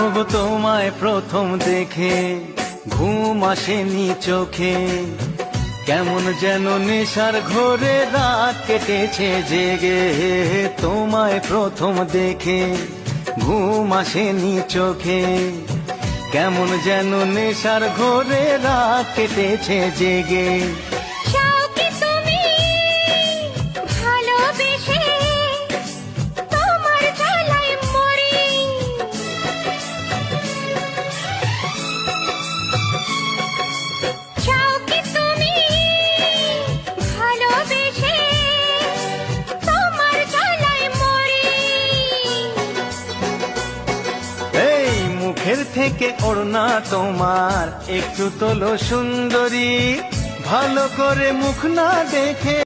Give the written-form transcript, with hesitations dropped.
ওগো তোমায় প্রথম দেখে ঘুম আসেনি চোখে, কেমন যেন নেশার ঘোরে রাত কেটেছে জেগে। তোমায় প্রথম দেখে ঘুম আসেনি চোখে, কেমন যেন নেশার ঘোরে রাত কেটেছে জেগে। মুখের থেকে ওড়না তোমার একটু তোলো সুন্দরী, ভালো করে মুখ না দেখে